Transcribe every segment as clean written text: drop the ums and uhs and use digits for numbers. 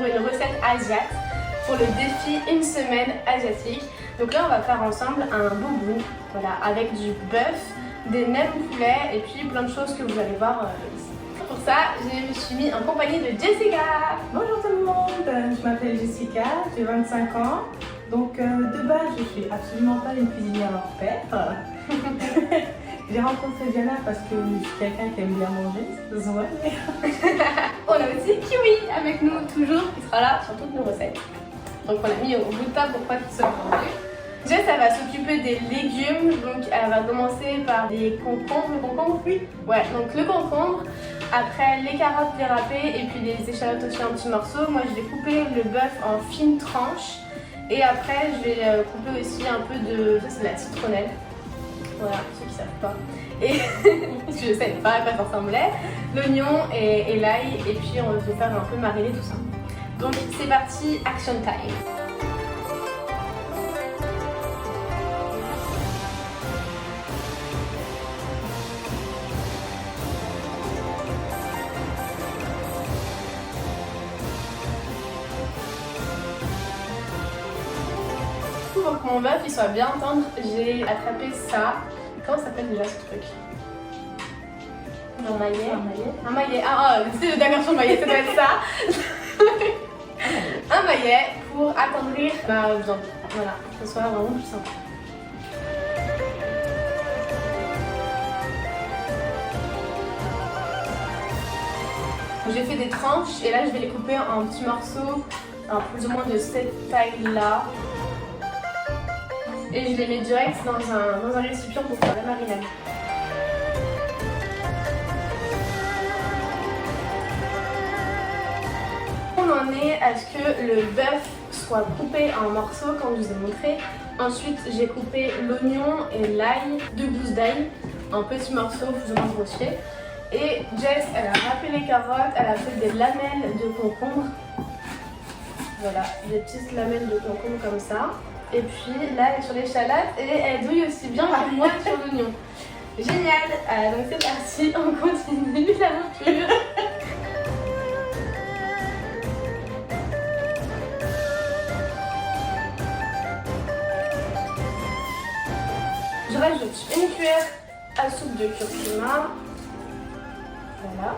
pour une recette asiatique pour le défi une semaine asiatique. Donc là on va faire ensemble un boboon, voilà, avec du bœuf, des nems poulet et puis plein de choses que vous allez voir ici. Pour ça, je me suis mis en compagnie de Jessica. Bonjour tout le monde, je m'appelle Jessica, j'ai 25 ans. Donc de base, je suis absolument pas une cuisinière hors pair. J'ai rencontré Diana parce que je suis quelqu'un qui aime bien manger, c'est ça. On a aussi Kiwi avec nous toujours, qui sera là sur toutes nos recettes. Donc on a mis au bout de table pour pas qu'il se mange. Jess, elle va s'occuper des légumes, donc elle va commencer par les concombres. Le concombre, oui. Ouais, donc le concombre, après les carottes dérapées et puis les échalotes aussi en petits morceaux. Moi je vais couper le bœuf en fines tranches et après je vais couper aussi un peu de, ça c'est de la citronnelle. Voilà, ceux qui savent pas. Et parce que je sais pas à quoi ça ressemblait. L'oignon et l'ail et puis on va faire un peu mariner tout ça. Donc c'est parti, action time. Pour que mon bœuf il soit bien tendre, j'ai attrapé ça. Comment ça s'appelle déjà ce truc? Un maillet. Un maillet. Ah, c'est d'accord sur le maillet, ça doit être ça. Un maillet pour attendrir ma viande. Voilà, que ce soit vraiment plus sympa. J'ai fait des tranches et là je vais les couper en petits morceaux, plus ou moins de cette taille-là. Et je les mets direct dans un récipient pour faire la marinade. On en est à ce que le bœuf soit coupé en morceaux comme je vous ai montré. Ensuite j'ai coupé l'oignon et l'ail, 2 gousses d'ail en petits morceaux plus ou moins grossiers. Et Jess elle a râpé les carottes, elle a fait des lamelles de concombre. Voilà, des petites lamelles de concombre comme ça. Et puis là elle est sur l'échalote et elle douille aussi bien que moi sur l'oignon. Génial, donc c'est parti, on continue l'aventure. Je rajoute une cuillère à soupe de curcuma. Voilà.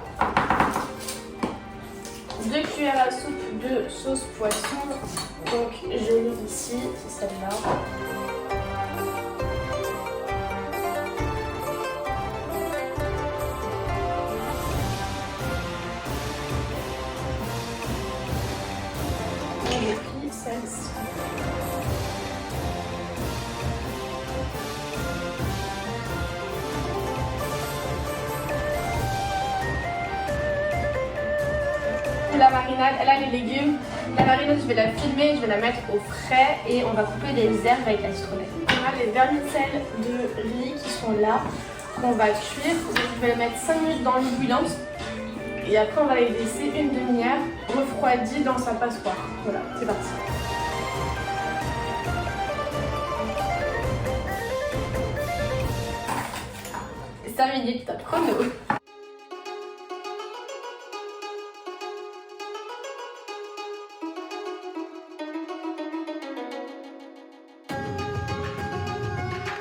2 cuillères à soupe de sauce poisson. Donc je lis ici, c'est celle-là. Et j'ai pris celle-ci. La marinade, là les légumes, la marinade je vais la filmer, je vais la mettre au frais et on va couper des herbes avec la citronnelle. On a les vermicelles de riz qui sont là, qu'on va cuire. Donc, je vais les mettre 5 minutes dans l'eau bouillante et après on va les laisser une demi-heure refroidies dans sa passoire. Voilà, c'est parti. C'est 5 minutes, top chrono.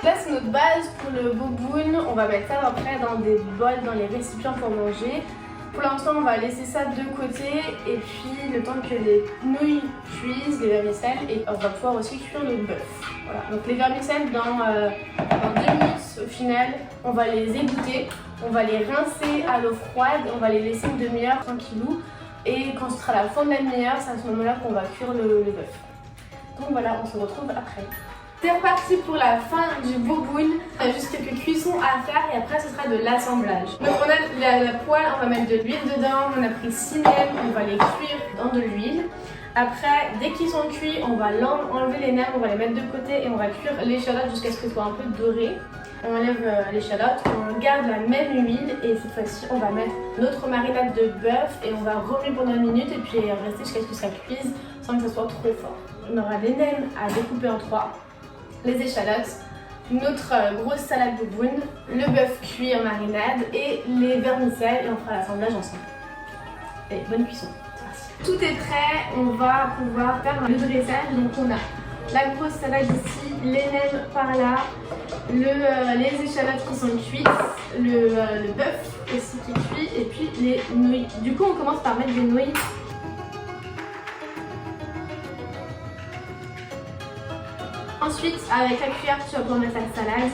Là c'est notre base pour le boboon, on va mettre ça après dans des bols, dans les récipients pour manger. Pour l'instant on va laisser ça de côté et puis le temps que les nouilles cuisent, les vermicelles, et on va pouvoir aussi cuire le bœuf. Voilà, donc les vermicelles dans 2 minutes au final, on va les égoutter, on va les rincer à l'eau froide, on va les laisser une demi-heure tranquillou et quand ce sera la fin de la demi-heure, c'est à ce moment-là qu'on va cuire le bœuf. Donc voilà, on se retrouve après. C'est reparti pour la fin du boboon. On a juste quelques cuissons à faire et après ce sera de l'assemblage. Donc on a la poêle, on va mettre de l'huile dedans. On a pris 6 nems, on va les cuire dans de l'huile. Après, dès qu'ils sont cuits, on va enlever les nems, on va les mettre de côté et on va cuire l'échalote jusqu'à ce que ce soit un peu doré. On enlève l'échalote, on garde la même huile et cette fois-ci on va mettre notre marinade de bœuf et on va remuer pendant 1 minute et puis rester jusqu'à ce que ça cuise sans que ça soit trop fort. On aura les nems à découper en 3. Les échalotes, notre grosse salade de boboon, le bœuf cuit en marinade et les vermicelles et on fera l'assemblage ensemble. Et bonne cuisson, c'est parti. Tout est prêt, on va pouvoir faire le dressage. Donc on a la grosse salade ici, les nems par là, les échalotes qui sont cuites, le bœuf aussi qui est cuit et puis les nouilles. Du coup on commence par mettre des nouilles. Ensuite avec la cuillère tu vas pouvoir mettre la salade.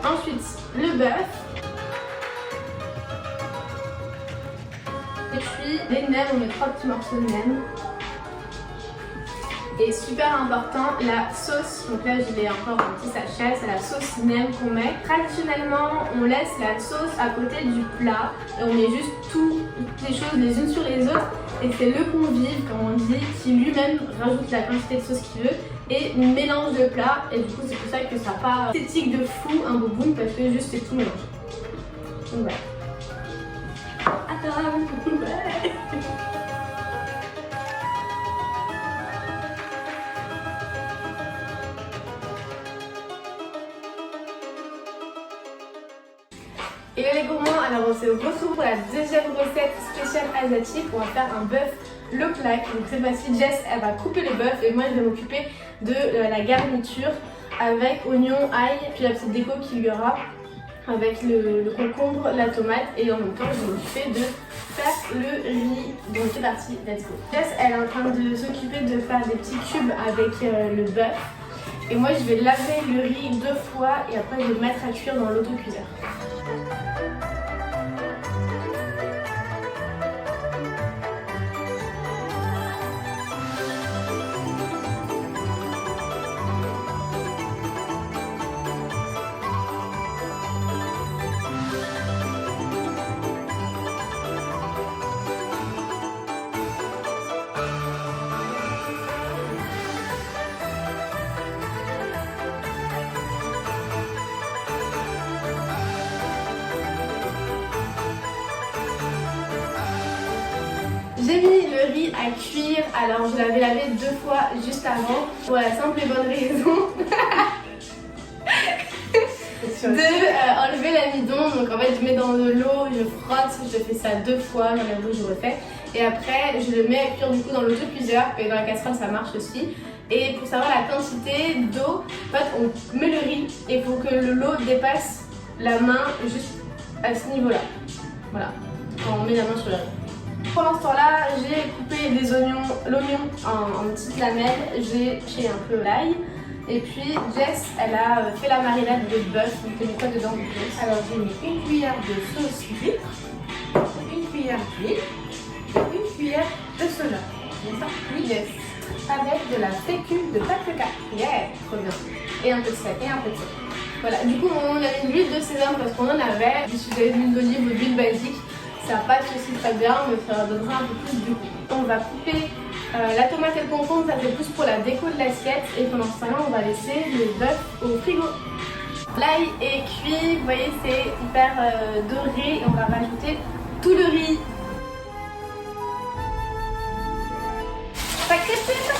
Ensuite, le bœuf. Et puis les nems, on met 3 petits morceaux de nems. Et super important, la sauce. Donc là, je l'ai encore en petit sachet. C'est la sauce nem qu'on met. Traditionnellement, on laisse la sauce à côté du plat. Et on met juste toutes les choses les unes sur les autres. Et c'est le convive, comme on dit, qui lui-même rajoute la quantité de sauce qu'il veut et mélange le plat. Et du coup, c'est pour ça que ça n'a pas esthétique de fou, un boboon, parce que juste c'est tout mélangé. Donc voilà. Attends, ouais. Et les gourmands, alors on se retrouve pour la deuxième recette spéciale asiatique. On va faire un bœuf low plaque. Donc cette fois-ci, Jess, elle va couper le bœuf et moi je vais m'occuper de la garniture avec oignon, ail, puis la petite déco qu'il y aura avec le concombre, la tomate et en même temps je vais m'occuper de faire le riz. Donc c'est parti, let's go. Jess, elle est en train de s'occuper de faire des petits cubes avec le bœuf. Et moi je vais laver le riz 2 fois et après je vais le mettre à cuire dans l'autocuiseur. J'ai mis le riz à cuire, alors je l'avais lavé 2 fois juste avant pour la simple et bonne raison de enlever l'amidon. Donc en fait je mets dans de l'eau, je frotte, je fais ça 2 fois, j'enlève l'eau, je refais. Et après je le mets à cuire du coup dans l'autocuiseur et dans la casserole ça marche aussi. Et pour savoir la quantité d'eau, en fait on met le riz et il faut que l'eau dépasse la main juste à ce niveau là. Voilà, quand on met la main sur le riz. Pendant ce temps-là, j'ai coupé l'oignon en petites lamelles, j'ai haché un peu l'ail. Et puis Jess, elle a fait la marinade de bœuf. Donc tu mets quoi dedans, Jess? Alors j'ai mis 1 cuillère de sauce d'huître, 1 cuillère d'huile, 1 cuillère de soja. C'est ça? Oui, Jess. Avec de la fécule de paprika. Yeah, trop bien. Et un peu de sel. Voilà, du coup on a mis de l'huile de sésame parce qu'on en avait. Si vous avez de l'huile d'olive ou de l'huile basique, ça passe aussi très bien, mais ça donnera un peu plus de goût. On va couper la tomate et le concombre, ça c'est plus pour la déco de l'assiette. Et pendant ce temps-là, on va laisser le bœuf au frigo. L'ail est cuit, vous voyez, c'est hyper doré. Et on va rajouter tout le riz. Ça crépite.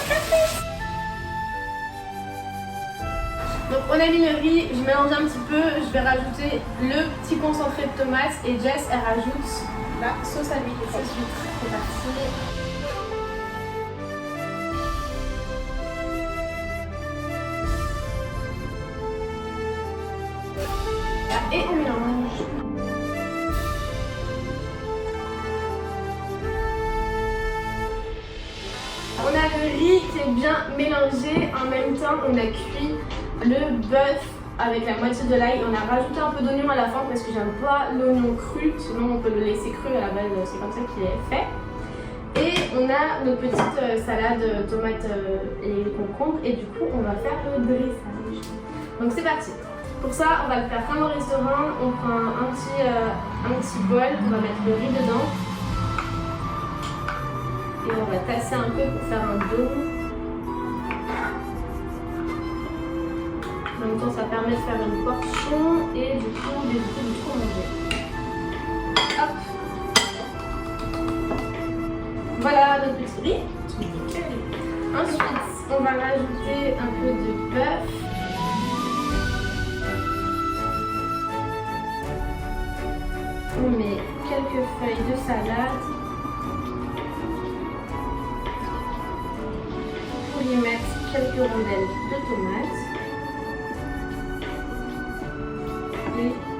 Donc on a mis le riz, je mélange un petit peu, je vais rajouter le petit concentré de tomate et Jess elle rajoute la sauce à l'huile. C'est parti. Et on mélange. On a le riz qui est bien mélangé, en même temps on a cuit le bœuf avec la moitié de l'ail. On a rajouté un peu d'oignon à la fin parce que j'aime pas l'oignon cru, sinon on peut le laisser cru à la base, c'est comme ça qu'il est fait. Et on a notre petite salade tomate et concombre et du coup on va faire le dressage. Donc c'est parti. Pour ça on va le faire comme au restaurant, on prend un petit bol, on va mettre le riz dedans. Et on va tasser un peu pour faire un dôme. En même temps, ça permet de faire une portion et du coup d'éviter de trop manger. Hop. Voilà notre petit riz. Ensuite, on va rajouter un peu de bœuf. On met quelques feuilles de salade pour y mettre quelques rondelles de tomates et